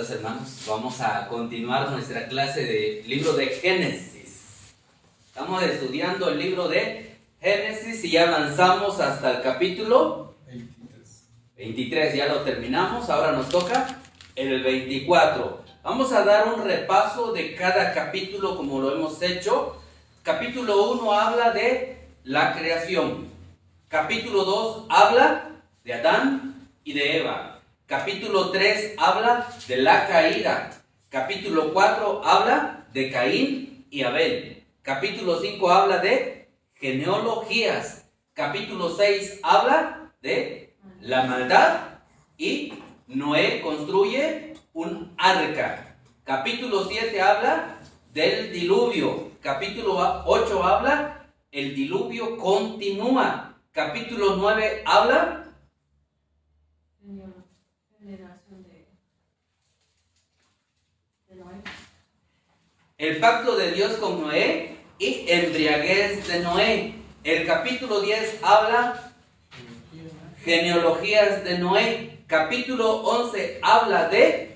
Entonces, hermanos, vamos a continuar nuestra clase de libro de Génesis. Estamos estudiando el libro de Génesis y ya avanzamos hasta el capítulo 23. Ya lo terminamos, ahora nos toca el 24. Vamos a dar un repaso de cada capítulo como lo hemos hecho. Capítulo 1 habla de la creación. Capítulo 2 habla de Adán y de Eva. Capítulo 3 habla de la caída. Capítulo 4 habla de Caín y Abel. Capítulo 5 habla de genealogías. Capítulo 6 habla de la maldad y Noé construye un arca. Capítulo 7 habla del diluvio. Capítulo 8 habla el diluvio continúa. Capítulo 9 habla el pacto de Dios con Noé y embriaguez de Noé. El capítulo 10 habla genealogías de Noé. Capítulo 11 habla de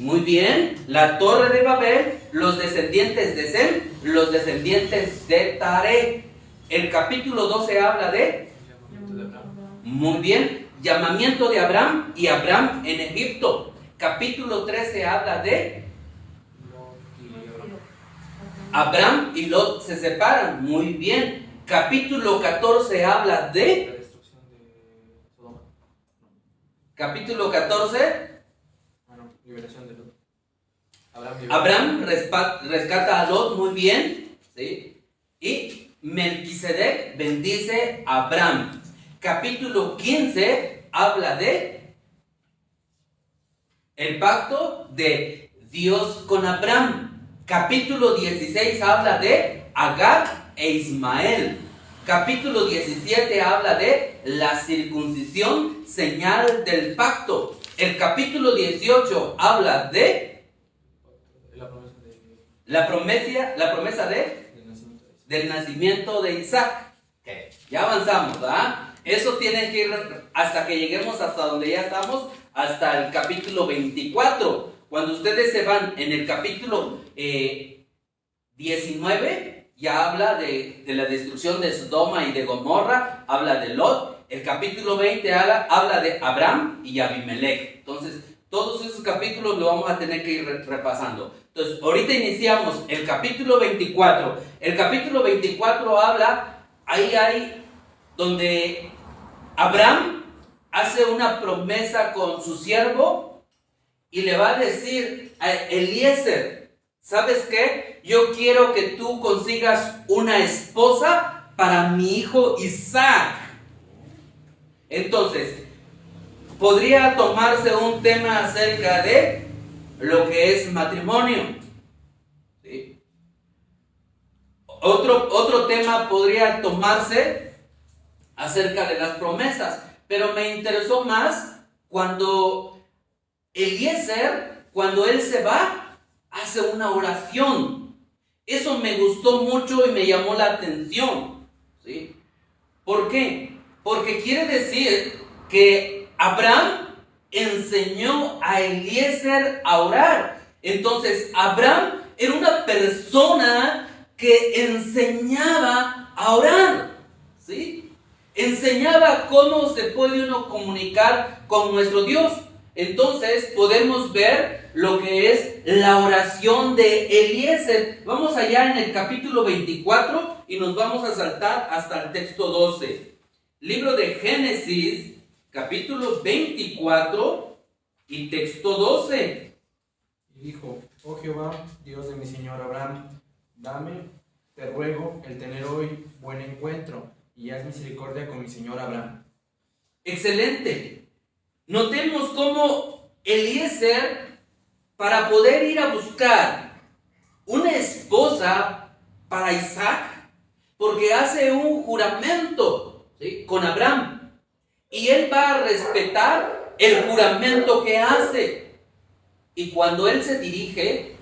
muy bien, la torre de Babel, los descendientes de Sem, los descendientes de Taré. El capítulo 12 habla de muy bien, llamamiento de Abraham y Abraham en Egipto. Capítulo 13 habla de Abraham y Lot se separan. Muy bien. Capítulo 14 habla de la destrucción de Sodoma. Capítulo 14. Liberación de Lot. Abraham rescata a Lot. Muy bien. ¿Sí? Y Melquisedec bendice a Abraham. Capítulo 15 habla de el pacto de Dios con Abraham. Capítulo 16 habla de Agar e Ismael. Capítulo 17 habla de la circuncisión, señal del pacto. El capítulo 18 habla de la promesa del nacimiento de Isaac. Okay. Ya avanzamos, ¿verdad? Eso tiene que ir hasta que lleguemos hasta donde ya estamos, hasta el capítulo 24. Cuando ustedes se van en el capítulo 19, ya habla de la destrucción de Sodoma y de Gomorra, habla de Lot. El capítulo 20 habla de Abraham y Abimelech. Entonces, todos esos capítulos lo vamos a tener que ir repasando. Entonces, ahorita iniciamos el capítulo 24. El capítulo 24 habla, ahí hay donde Abraham hace una promesa con su siervo y le va a decir a Eliezer, ¿sabes qué? Yo quiero que tú consigas una esposa para mi hijo Isaac. Entonces, podría tomarse un tema acerca de lo que es matrimonio. ¿Sí? Otro tema podría tomarse acerca de las promesas, pero me interesó más cuando Eliezer, cuando él se va, hace una oración. Eso me gustó mucho y me llamó la atención. ¿Sí? ¿Por qué? Porque quiere decir que Abraham enseñó a Eliezer a orar. Entonces, Abraham era una persona que enseñaba a orar. ¿Sí? Enseñaba cómo se puede uno comunicar con nuestro Dios. Entonces podemos ver lo que es la oración de Eliezer. Vamos allá en el capítulo 24 y nos vamos a saltar hasta el texto 12. Libro de Génesis, capítulo 24 y texto 12. Y dijo: Oh Jehová, Dios de mi señor Abraham, dame, te ruego, el tener hoy buen encuentro, y haz misericordia con mi señor Abraham. Excelente. Notemos cómo Eliezer, para poder ir a buscar una esposa para Isaac, porque hace un juramento, ¿sí?, con Abraham, y él va a respetar el juramento que hace. Y cuando él se dirige,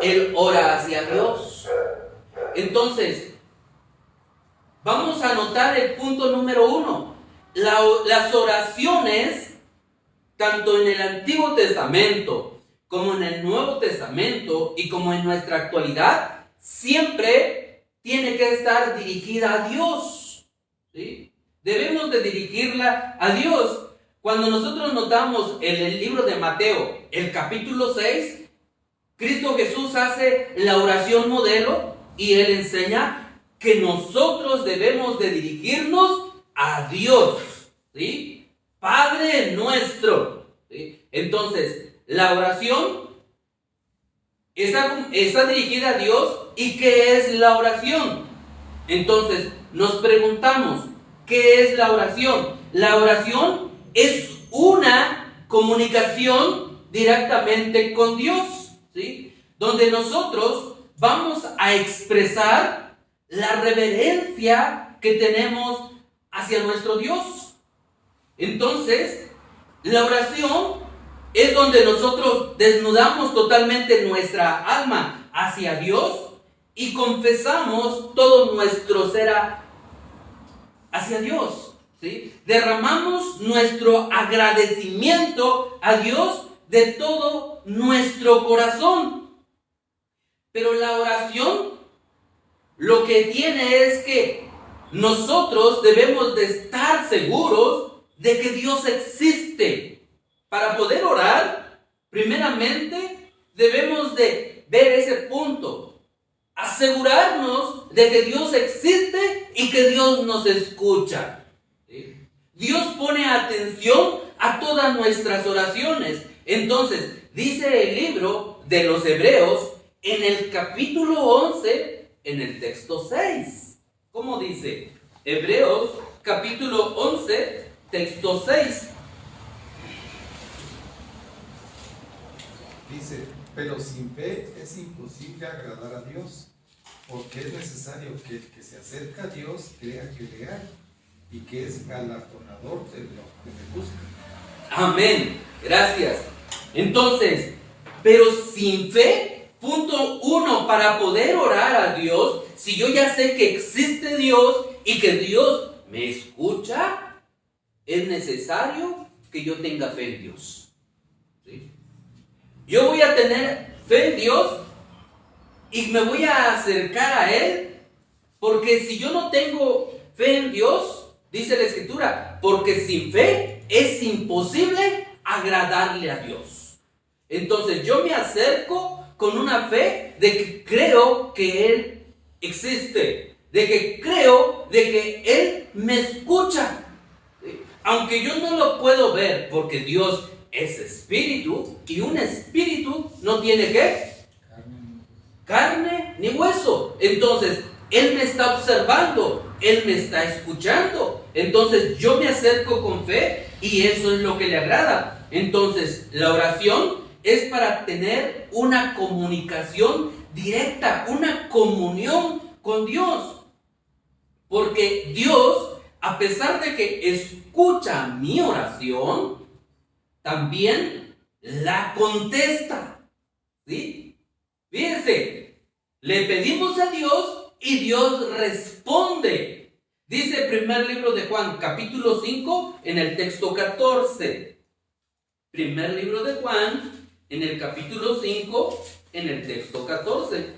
él ora hacia Dios. Entonces, vamos a notar el punto número 1. Las oraciones tanto en el Antiguo Testamento como en el Nuevo Testamento y como en nuestra actualidad, siempre tiene que estar dirigida a Dios, ¿sí? Debemos de dirigirla a Dios. Cuando nosotros notamos en el libro de Mateo, el capítulo 6, Cristo Jesús hace la oración modelo y Él enseña que nosotros debemos de dirigirnos a Dios, ¿sí? Padre nuestro, ¿sí? Entonces, la oración está dirigida a Dios. ¿Y qué es la oración? Entonces, nos preguntamos, ¿qué es la oración? La oración es una comunicación directamente con Dios, ¿sí? Donde nosotros vamos a expresar la reverencia que tenemos hacia nuestro Dios. Entonces, la oración es donde nosotros desnudamos totalmente nuestra alma hacia Dios y confesamos todo nuestro ser hacia Dios, ¿sí? Derramamos nuestro agradecimiento a Dios de todo nuestro corazón. Pero la oración lo que tiene es que nosotros debemos de estar seguros de que Dios existe. Para poder orar, primeramente debemos de ver ese punto. Asegurarnos de que Dios existe y que Dios nos escucha, ¿sí? Dios pone atención a todas nuestras oraciones. Entonces, dice el libro de los Hebreos en el capítulo 11, en el texto 6. ¿Cómo dice? Hebreos capítulo 11, texto 6. Dice, pero sin fe es imposible agradar a Dios, porque es necesario que el que se acerca a Dios crea que le hay y que es galardonador de los que le buscan. Amén. Gracias. Entonces, pero sin fe, punto 1, para poder orar a Dios, si yo ya sé que existe Dios y que Dios me escucha, es necesario que yo tenga fe en Dios, ¿sí? Yo voy a tener fe en Dios y me voy a acercar a Él, porque si yo no tengo fe en Dios, dice la Escritura, porque sin fe es imposible agradarle a Dios. Entonces yo me acerco con una fe de que creo que Él existe, de que creo de que Él me escucha. Aunque yo no lo puedo ver, porque Dios es espíritu, y un espíritu no tiene ¿qué? Carne ni hueso. Entonces, Él me está observando, Él me está escuchando. Entonces, yo me acerco con fe y eso es lo que le agrada. Entonces, la oración es para tener una comunicación directa, una comunión con Dios. Porque Dios, a pesar de que escucha mi oración, también la contesta, ¿sí? Fíjense, le pedimos a Dios y Dios responde. Dice el primer libro de Juan, capítulo 5, en el texto 14. Primer libro de Juan, en el capítulo 5, en el texto 14.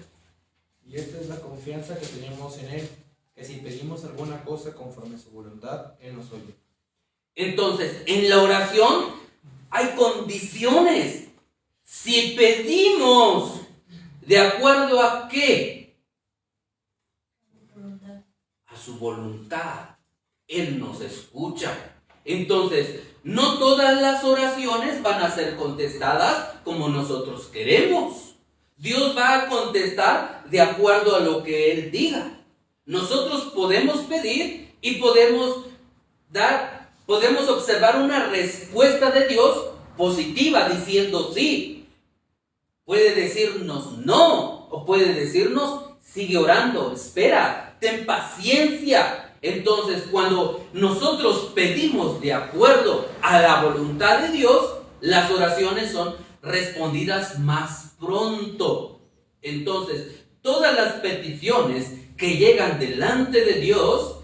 Y esta es la confianza que tenemos en Él, que si pedimos alguna cosa conforme a su voluntad, Él nos oye. Entonces, en la oración hay condiciones. Si pedimos, ¿de acuerdo a qué? A su voluntad. Él nos escucha. Entonces, no todas las oraciones van a ser contestadas como nosotros queremos. Dios va a contestar de acuerdo a lo que Él diga. Nosotros podemos pedir y podemos observar una respuesta de Dios positiva diciendo sí. Puede decirnos no, o puede decirnos sigue orando, espera, ten paciencia. Entonces, cuando nosotros pedimos de acuerdo a la voluntad de Dios, las oraciones son respondidas más pronto. Entonces, todas las peticiones que llegan delante de Dios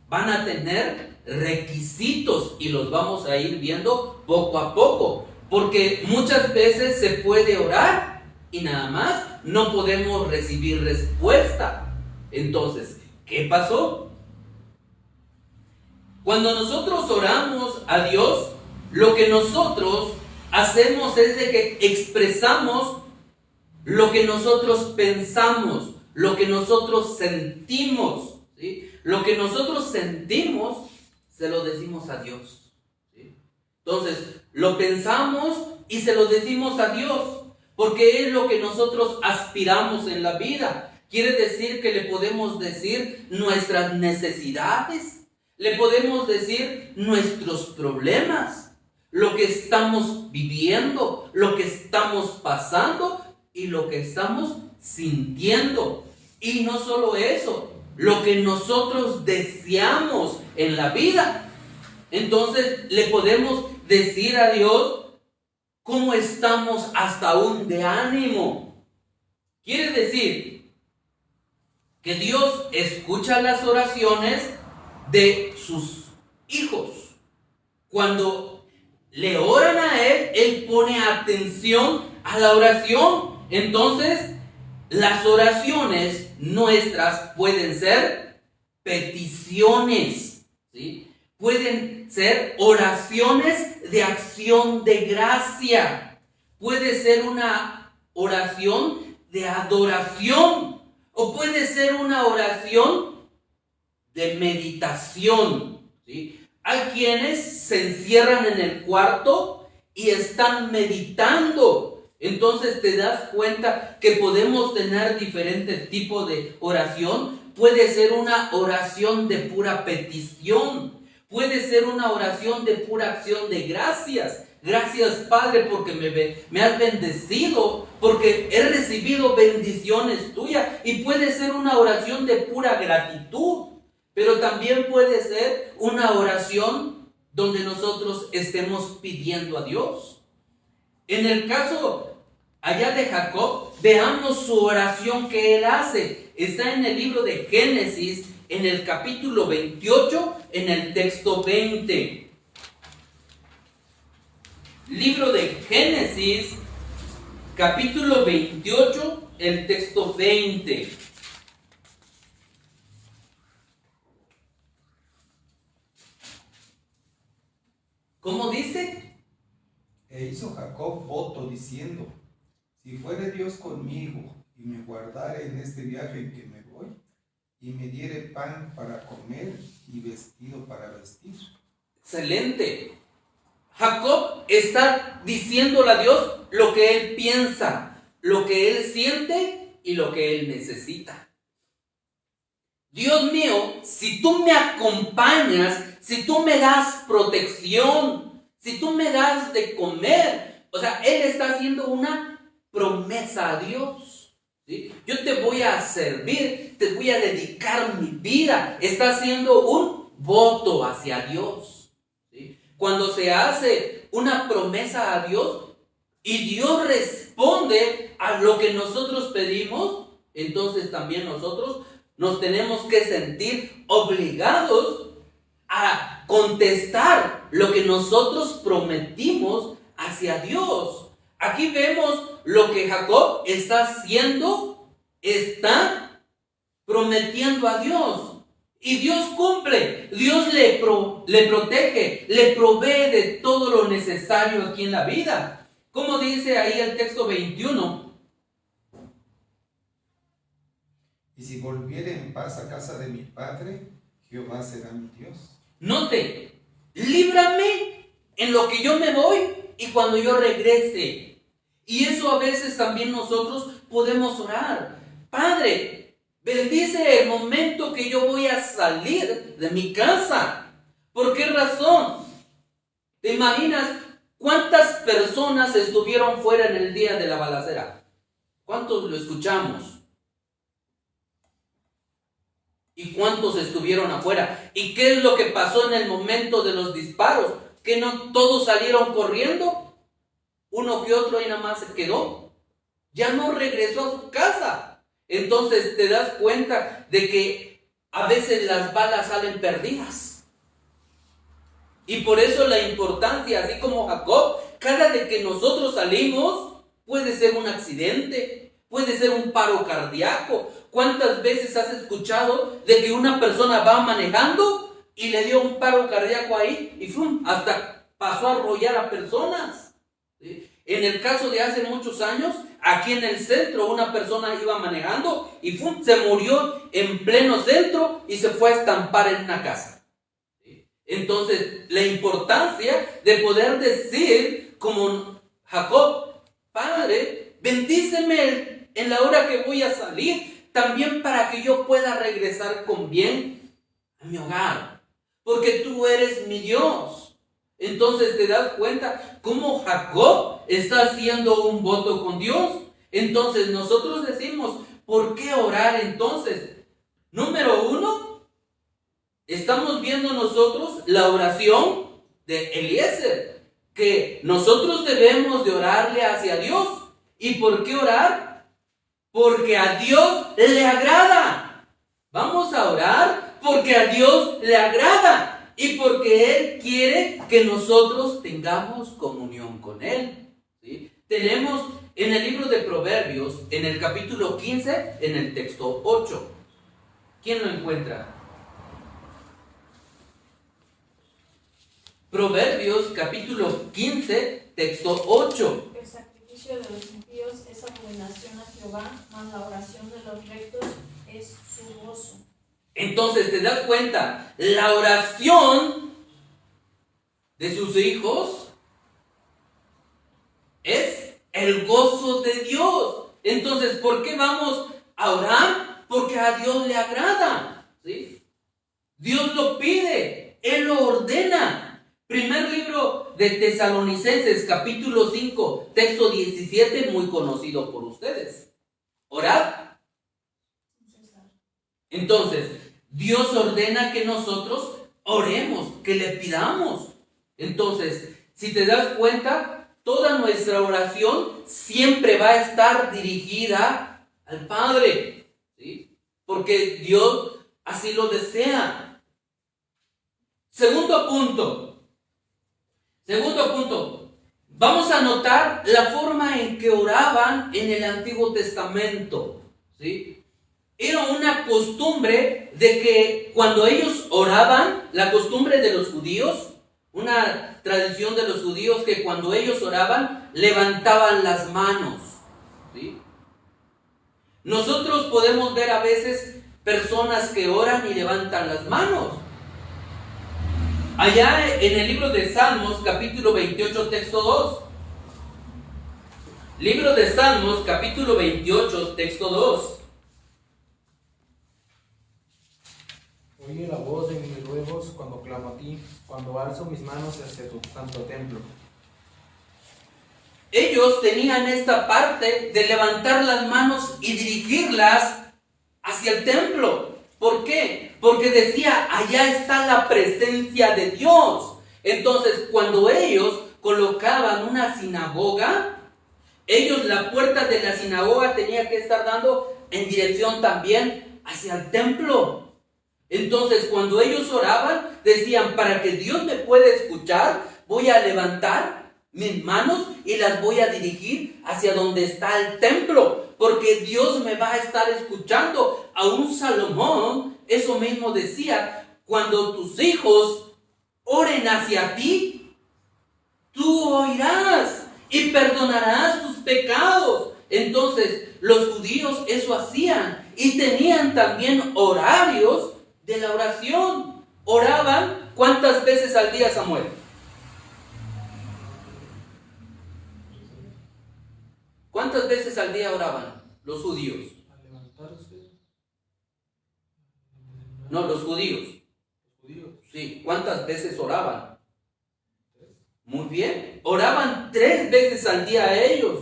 van a tener requisitos y los vamos a ir viendo poco a poco, porque muchas veces se puede orar y nada más no podemos recibir respuesta. Entonces, ¿qué pasó? Cuando nosotros oramos a Dios, lo que nosotros hacemos es de que expresamos lo que nosotros pensamos, lo que nosotros sentimos, ¿sí? Lo que nosotros sentimos, se lo decimos a Dios, ¿sí? Entonces, lo pensamos y se lo decimos a Dios, porque es lo que nosotros aspiramos en la vida. Quiere decir que le podemos decir nuestras necesidades, le podemos decir nuestros problemas, lo que estamos viviendo, lo que estamos pasando y lo que estamos sintiendo. Y no solo eso, lo que nosotros deseamos en la vida. Entonces le podemos decir a Dios cómo estamos hasta aún de ánimo. Quiere decir que Dios escucha las oraciones de sus hijos. Cuando le oran a Él, Él pone atención a la oración. Entonces, las oraciones nuestras pueden ser peticiones, ¿sí? Pueden ser oraciones de acción de gracia. Puede ser una oración de adoración o puede ser una oración de meditación, ¿sí? Hay quienes se encierran en el cuarto y están meditando. Entonces te das cuenta que podemos tener diferentes tipos de oración. Puede ser una oración de pura petición. Puede ser una oración de pura acción de gracias. Gracias, Padre, porque me has bendecido, porque he recibido bendiciones tuyas. Y puede ser una oración de pura gratitud. Pero también puede ser una oración donde nosotros estemos pidiendo a Dios. En el caso allá de Jacob, veamos su oración que él hace. Está en el libro de Génesis, en el capítulo 28, en el texto 20. Libro de Génesis, capítulo 28, el texto 20. ¿Cómo dice? E hizo Jacob voto diciendo: si fuere Dios conmigo y me guardare en este viaje en que me voy, y me diere pan para comer y vestido para vestir. Excelente. Jacob está diciéndole a Dios lo que él piensa, lo que él siente y lo que él necesita. Dios mío, si tú me acompañas, si tú me das protección, si tú me das de comer, o sea, él está haciendo una promesa a Dios, ¿sí? Yo te voy a servir, te voy a dedicar mi vida. Está haciendo un voto hacia Dios, ¿sí? Cuando se hace una promesa a Dios y Dios responde a lo que nosotros pedimos, entonces también nosotros nos tenemos que sentir obligados a contestar lo que nosotros prometimos hacia Dios. Aquí vemos lo que Jacob está haciendo, está prometiendo a Dios. Y Dios cumple, Dios le protege, le provee de todo lo necesario aquí en la vida. Como dice ahí el texto 21. Y si volviere en paz a casa de mi padre, Jehová será mi Dios. Note, líbrame en lo que yo me voy y cuando yo regrese. Y eso a veces también nosotros podemos orar. Padre, bendice el momento que yo voy a salir de mi casa. ¿Por qué razón? ¿Te imaginas cuántas personas estuvieron fuera en el día de la balacera? ¿Cuántos lo escuchamos? ¿Y cuántos estuvieron afuera? ¿Y qué es lo que pasó en el momento de los disparos? ¿Que no todos salieron corriendo? Uno que otro ahí nada más se quedó. Ya no regresó a su casa. Entonces te das cuenta de que a veces las balas salen perdidas. Y por eso la importancia, así como Jacob, cada vez que nosotros salimos, puede ser un accidente, puede ser un paro cardíaco. ¿Cuántas veces has escuchado de que una persona va manejando y le dio un paro cardíaco ahí y ¡fum!, hasta pasó a arrollar a personas? ¿Sí? En el caso de hace muchos años, aquí en el centro, una persona iba manejando y ¡fum!, se murió en pleno centro y se fue a estampar en una casa. ¿Sí? Entonces, la importancia de poder decir como Jacob: Padre, bendíceme en la hora que voy a salir, también para que yo pueda regresar con bien a mi hogar, porque tú eres mi Dios. Entonces te das cuenta cómo Jacob está haciendo un voto con Dios. Entonces nosotros decimos, ¿por qué orar entonces? Número uno, estamos viendo nosotros la oración de Eliezer, que nosotros debemos de orarle hacia Dios. ¿Y por qué orar? Porque a Dios le agrada. Vamos a orar porque a Dios le agrada. Y porque Él quiere que nosotros tengamos comunión con Él. ¿Sí? Tenemos en el libro de Proverbios, en el capítulo 15, en el texto 8. ¿Quién lo encuentra? Proverbios, capítulo 15, texto 8. El sacrificio de los impíos es abominación a Jehová, mas la oración de los rectos es su gozo. Entonces te das cuenta, la oración de sus hijos es el gozo de Dios. Entonces, ¿por qué vamos a orar? Porque a Dios le agrada, ¿sí? Dios lo pide, Él lo ordena. Primer libro de Tesalonicenses, capítulo 5, texto 17, muy conocido por ustedes. Orad. Entonces, Dios ordena que nosotros oremos, que le pidamos. Entonces, si te das cuenta, toda nuestra oración siempre va a estar dirigida al Padre, ¿sí? Porque Dios así lo desea. Segundo punto. Vamos a notar la forma en que oraban en el Antiguo Testamento, ¿sí? Era una costumbre de que cuando ellos oraban, la costumbre de los judíos, una tradición de los judíos, que cuando ellos oraban, levantaban las manos, ¿sí? Nosotros podemos ver a veces personas que oran y levantan las manos. Allá en el libro de Salmos, capítulo 28, texto 2. Libro de Salmos, capítulo 28, texto 2. Oye la voz de mis ruegos cuando clamo a ti, cuando alzo mis manos hacia tu santo templo. Ellos tenían esta parte de levantar las manos y dirigirlas hacia el templo. ¿Por qué? Porque decía, allá está la presencia de Dios. Entonces, cuando ellos colocaban una sinagoga, la puerta de la sinagoga tenía que estar dando en dirección también hacia el templo. Entonces, cuando ellos oraban, decían, para que Dios me pueda escuchar, voy a levantar mis manos y las voy a dirigir hacia donde está el templo, porque Dios me va a estar escuchando. Aún Salomón, eso mismo decía, cuando tus hijos oren hacia ti, tú oirás y perdonarás tus pecados. Entonces, los judíos eso hacían y tenían también horarios de la oración. Oraban, ¿cuántas veces al día, Samuel? ¿Cuántas veces al día oraban los judíos? Al levantarse. No, los judíos. Los judíos. Sí, ¿cuántas veces oraban? Muy bien, oraban 3 veces al día ellos.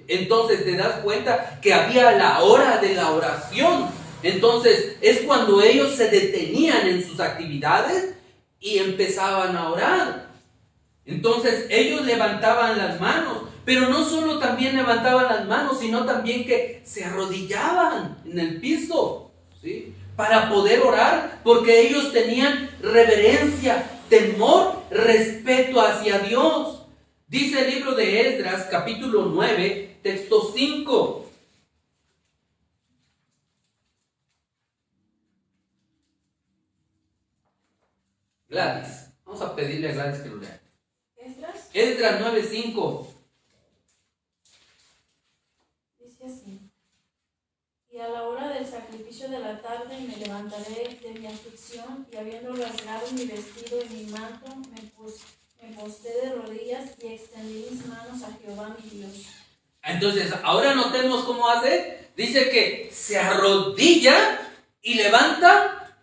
Entonces te das cuenta que había la hora de la oración. Entonces es cuando ellos se detenían en sus actividades y empezaban a orar. Entonces ellos levantaban las manos, pero no solo también levantaban las manos, sino también que se arrodillaban en el piso, ¿sí? Para poder orar, porque ellos tenían reverencia temor, respeto hacia Dios. Dice el libro de Esdras, capítulo 9, texto 5. Gladys, vamos a pedirle a Gladys que lo lea. ¿Esdras? Esdras 9:5. Dice así: y a la hora del sacrificio de la tarde me levantaré de mi aflicción, y habiendo rasgado mi vestido y mi manto, me postré de rodillas y extendí mis manos a Jehová mi Dios. Entonces, ahora notemos cómo hace. Dice que se arrodilla y levanta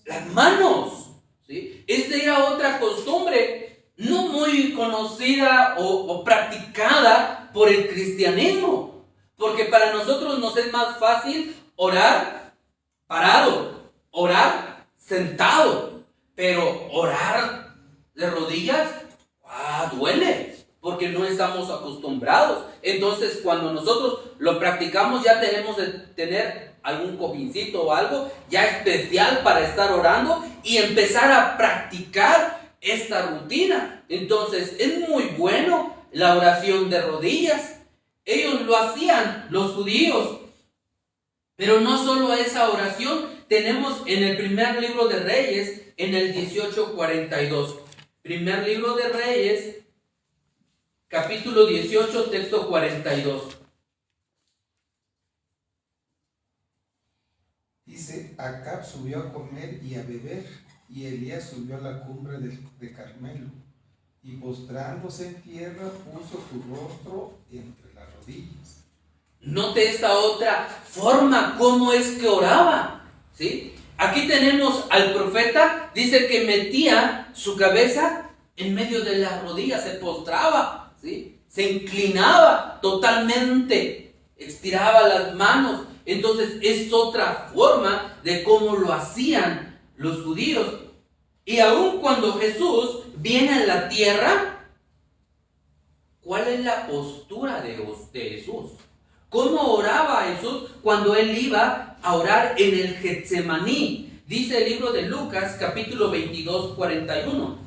las manos, ¿sí? Esta era otra costumbre no muy conocida o practicada por el cristianismo, porque para nosotros nos es más fácil orar parado, orar sentado, pero orar de rodillas, duele, porque no estamos acostumbrados. Entonces, cuando nosotros lo practicamos, ya tenemos que tener algún cojincito o algo ya especial para estar orando y empezar a practicar esta rutina. Entonces, es muy bueno la oración de rodillas. Ellos lo hacían, los judíos. Pero no solo esa oración, tenemos en el primer libro de Reyes, en el 18:42. Primer libro de Reyes, capítulo 18, texto 42. Dice, Acab subió a comer y a beber, y Elías subió a la cumbre de Carmelo, y postrándose en tierra puso su rostro entre las rodillas. Note esta otra forma, cómo es que oraba, ¿sí? Aquí tenemos al profeta, dice que metía su cabeza en medio de las rodillas, se postraba, ¿sí? Se inclinaba totalmente, estiraba las manos. Entonces es otra forma de cómo lo hacían los judíos. Y aun cuando Jesús viene a la tierra, ¿cuál es la postura de Jesús? ¿Cómo oraba Jesús cuando él iba a orar en el Getsemaní? Dice el libro de Lucas, capítulo 22, 41.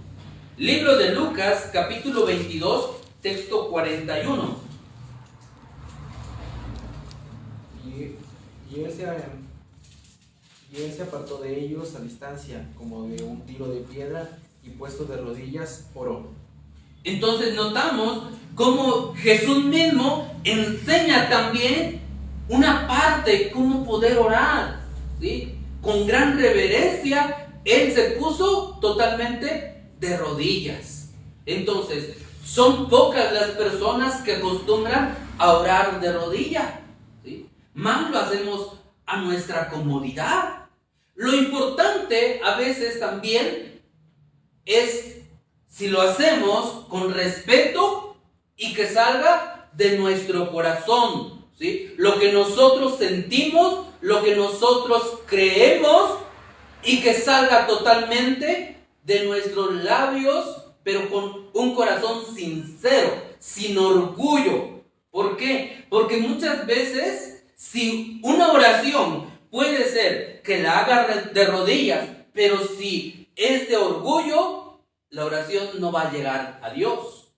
Libro de Lucas, capítulo 22, texto 41. Y él se apartó de ellos a distancia, como de un tiro de piedra, y puesto de rodillas, oró. Entonces notamos cómo Jesús mismo enseña también una parte, cómo poder orar, ¿sí? Con gran reverencia, él se puso totalmente de rodillas. Entonces, son pocas las personas que acostumbran a orar de rodillas, ¿sí? Más lo hacemos a nuestra comodidad. Lo importante a veces también es si lo hacemos con respeto y que salga de nuestro corazón, ¿sí? Lo que nosotros sentimos, lo que nosotros creemos, y que salga totalmente de nuestros labios, pero con un corazón sincero, sin orgullo. ¿Por qué? Porque muchas veces, si una oración puede ser que la haga de rodillas, pero si es de orgullo, la oración no va a llegar a Dios.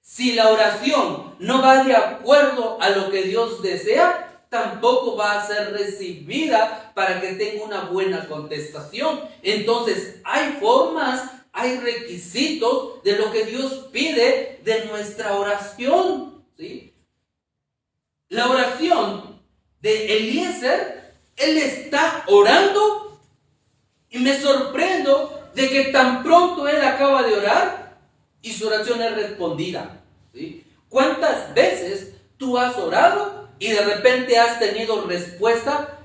Si la oración no va de acuerdo a lo que Dios desea, tampoco va a ser recibida para que tenga una buena contestación. Entonces, hay formas, hay requisitos de lo que Dios pide de nuestra oración, ¿sí? La oración de Eliezer, él está orando y me sorprendo de que tan pronto él acaba de orar y su oración es respondida, ¿sí? ¿Cuántas veces tú has orado y de repente has tenido respuesta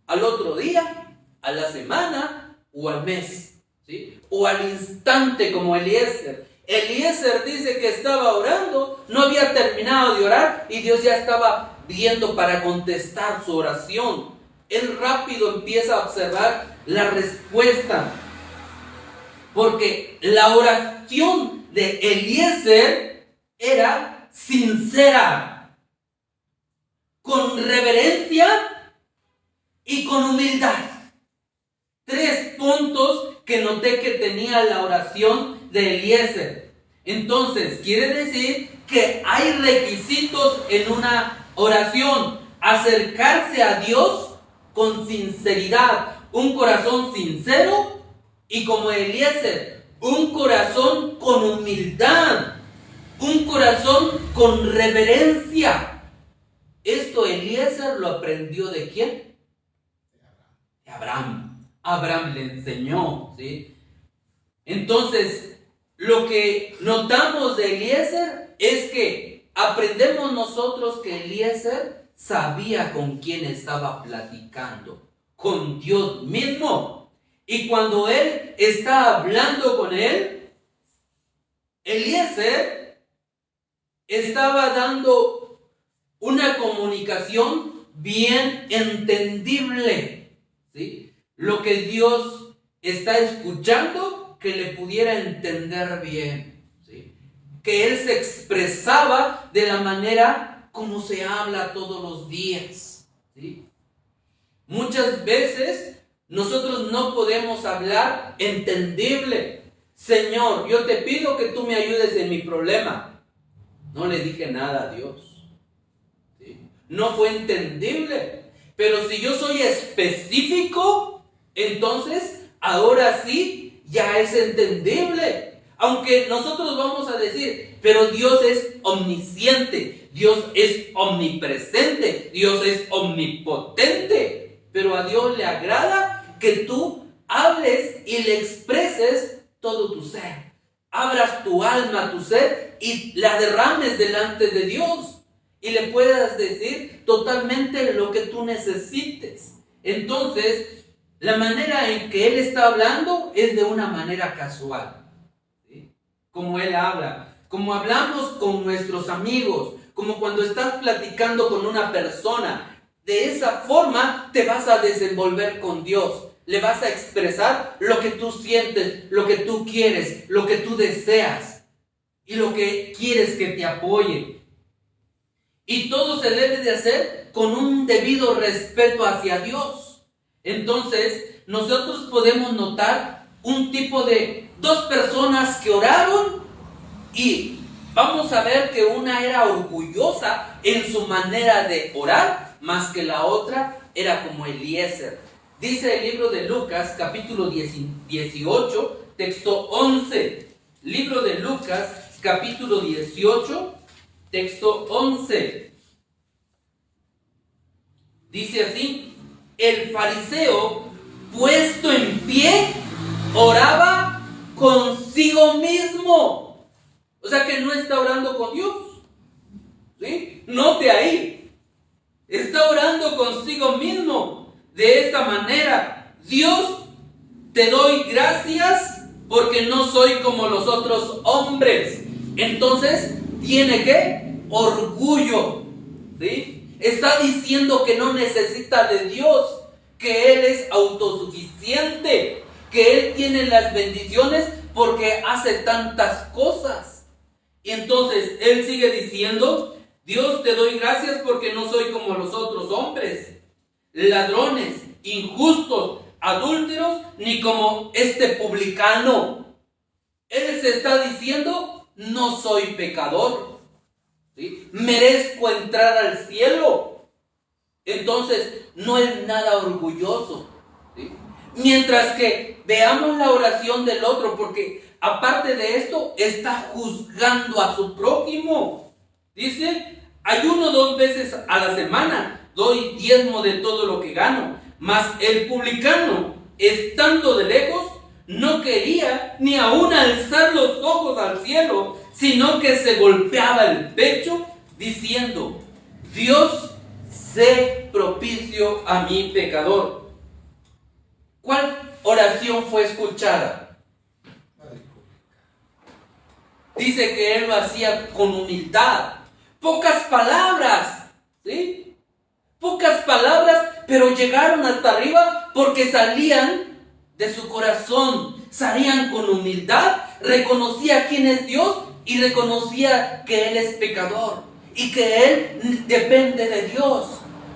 al otro día, a la semana o al mes, ¿sí? O al instante, como Eliezer? Eliezer dice que estaba orando, no había terminado de orar y Dios ya estaba viendo para contestar su oración. Él rápido empieza a observar la respuesta, porque la oración de Eliezer era sincera, con reverencia y con humildad. 3 puntos que noté que tenía la oración de Eliezer. Entonces, quiere decir que hay requisitos en una oración. Acercarse a Dios con sinceridad, un corazón sincero, y como Eliezer, un corazón con humildad, un corazón con reverencia. Esto Eliezer lo aprendió ¿de quién? De Abraham. Abraham le enseñó, ¿sí? Entonces, lo que notamos de Eliezer es que aprendemos nosotros que Eliezer sabía con quién estaba platicando, con Dios mismo. Y cuando él está hablando con él, Eliezer estaba dando una comunicación bien entendible, ¿sí? Lo que Dios está escuchando, que le pudiera entender bien, ¿sí? Que él se expresaba de la manera como se habla todos los días, ¿sí? Muchas veces nosotros no podemos hablar entendible. Señor, yo te pido que tú me ayudes en mi problema. No le dije nada a Dios, ¿sí? No fue entendible. Pero si yo soy específico, entonces ahora sí ya es entendible. Aunque nosotros vamos a decir, pero Dios es omnisciente, Dios es omnipresente, Dios es omnipotente. Pero a Dios le agrada que tú hables y le expreses todo tu ser. Abras tu alma, tu ser, y la derrames delante de Dios. Y le puedas decir totalmente lo que tú necesites. Entonces, la manera en que Él está hablando es de una manera casual, ¿sí? Como Él habla, como hablamos con nuestros amigos, como cuando estás platicando con una persona. De esa forma te vas a desenvolver con Dios. Le vas a expresar lo que tú sientes, lo que tú quieres, lo que tú deseas y lo que quieres que te apoye. Y todo se debe de hacer con un debido respeto hacia Dios. Entonces, nosotros podemos notar un tipo de dos personas que oraron, y vamos a ver que una era orgullosa en su manera de orar, más que la otra era como Eliezer. Dice el libro de Lucas, capítulo 18, texto 11. Libro de Lucas, capítulo 18, texto 11. Dice así: el fariseo, puesto en pie, oraba consigo mismo. O sea que no está orando con Dios, ¿sí? Note ahí, está orando consigo mismo. De esta manera: Dios, te doy gracias porque no soy como los otros hombres. Entonces, ¿tiene qué? Orgullo, ¿sí? Está diciendo que no necesita de Dios, que Él es autosuficiente, que Él tiene las bendiciones porque hace tantas cosas. Y entonces Él sigue diciendo: Dios, te doy gracias porque no soy como los otros hombres, ladrones, injustos, adúlteros, ni como este publicano. Él se está diciendo: no soy pecador, ¿sí? Merezco entrar al cielo. Entonces no es nada orgulloso, ¿sí? Mientras que veamos la oración del otro, porque aparte de esto está juzgando a su prójimo. Dice: ayuno 2 veces a la semana, doy diezmo de todo lo que gano. Mas el publicano, estando de lejos, no quería ni aún alzar los ojos al cielo, sino que se golpeaba el pecho, diciendo: Dios, sé propicio a mi pecador. ¿Cuál oración fue escuchada? Dice que él lo hacía con humildad. Pocas palabras, ¿sí? Pocas palabras, pero llegaron hasta arriba porque salían de su corazón, salían con humildad, reconocía quién es Dios y reconocía que Él es pecador y que Él depende de Dios.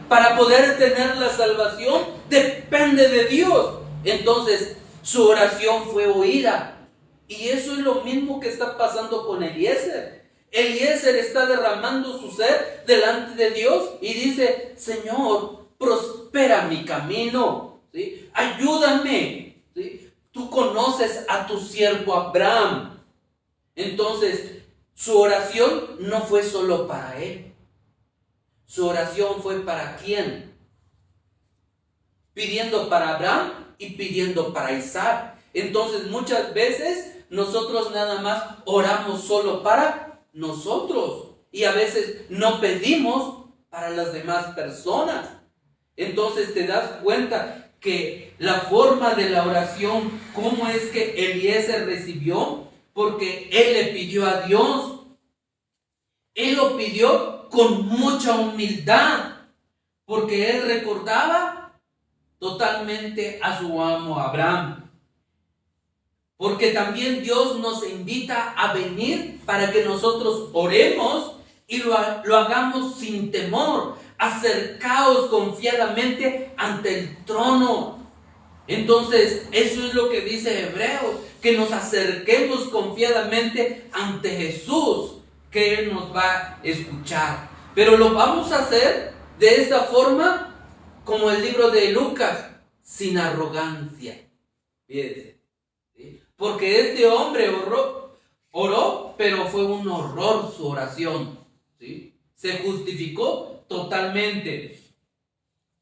Para poder tener la salvación, depende de Dios. Entonces, su oración fue oída. Y eso es lo mismo que está pasando con Eliezer. Eliezer está derramando su ser delante de Dios y dice: Señor, prospera mi camino, ¿sí? Ayúdame, ¿sí? Tú conoces a tu siervo Abraham. Entonces, su oración no fue solo para él. Su oración fue para quién? Pidiendo para Abraham y pidiendo para Isaac. Entonces, muchas veces nosotros nada más oramos solo para nosotros y a veces no pedimos para las demás personas. Entonces te das cuenta que la forma de la oración, ¿cómo es que Eliezer recibió? Porque él le pidió a Dios. Él lo pidió con mucha humildad, porque él recordaba totalmente a su amo Abraham. Porque también Dios nos invita a venir para que nosotros oremos y lo hagamos sin temor. Acercaos confiadamente ante el trono. Entonces, eso es lo que dice Hebreos, que nos acerquemos confiadamente ante Jesús, que Él nos va a escuchar. Pero lo vamos a hacer de esta forma, como el libro de Lucas, sin arrogancia. Fíjense, ¿sí? Porque este hombre oró, pero fue un horror su oración, ¿sí? Se justificó totalmente.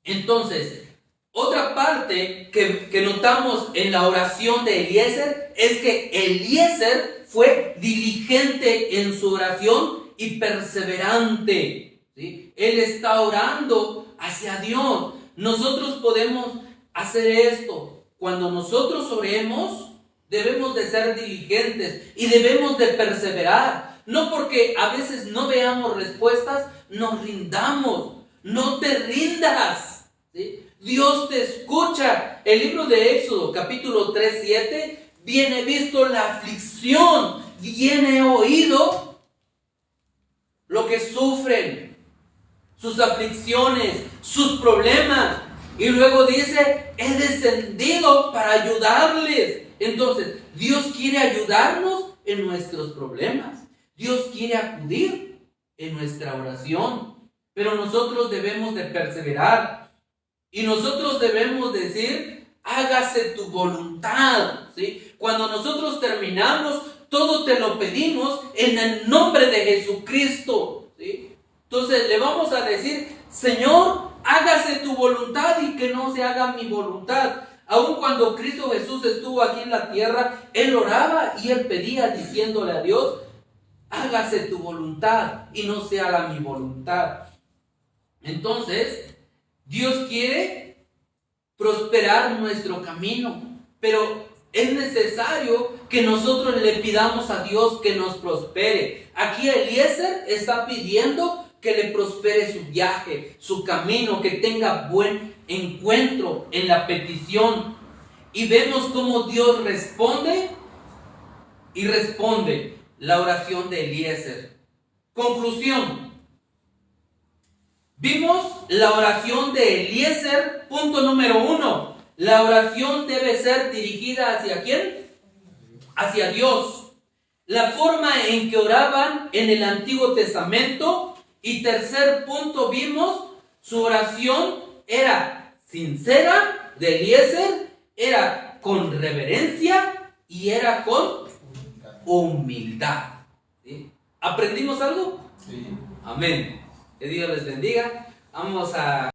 Entonces, otra parte que notamos en la oración de Eliezer es que Eliezer fue diligente en su oración y perseverante, ¿sí? Él está orando hacia Dios. Nosotros podemos hacer esto. Cuando nosotros oremos, debemos de ser diligentes y debemos de perseverar. No porque a veces no veamos respuestas, nos rindamos. No te rindas, ¿sí? Dios te escucha. El libro de Éxodo, capítulo 3:7, bien he visto la aflicción, bien he oído lo que sufren, sus aflicciones, sus problemas. Y luego dice, he descendido para ayudarles. Entonces, Dios quiere ayudarnos en nuestros problemas. Dios quiere acudir en nuestra oración. Pero nosotros debemos de perseverar. Y nosotros debemos decir, hágase tu voluntad, ¿sí? Cuando nosotros terminamos, todo te lo pedimos en el nombre de Jesucristo, ¿sí? Entonces le vamos a decir, Señor, hágase tu voluntad y que no se haga mi voluntad. Aun cuando Cristo Jesús estuvo aquí en la tierra, Él oraba y Él pedía diciéndole a Dios, hágase tu voluntad y no se haga mi voluntad. Entonces, Dios quiere prosperar nuestro camino, pero es necesario que nosotros le pidamos a Dios que nos prospere. Aquí Eliezer está pidiendo que le prospere su viaje, su camino, que tenga buen encuentro en la petición. Y vemos cómo Dios responde la oración de Eliezer. Conclusión. Vimos la oración de Eliezer, punto número 1. La oración debe ser dirigida ¿hacia quién? Hacia Dios. La forma en que oraban en el Antiguo Testamento. Y tercer punto, vimos su oración era sincera de Eliezer, era con reverencia y era con humildad. ¿Sí? ¿Aprendimos algo? Sí. Amén. Que Dios les bendiga. Vamos a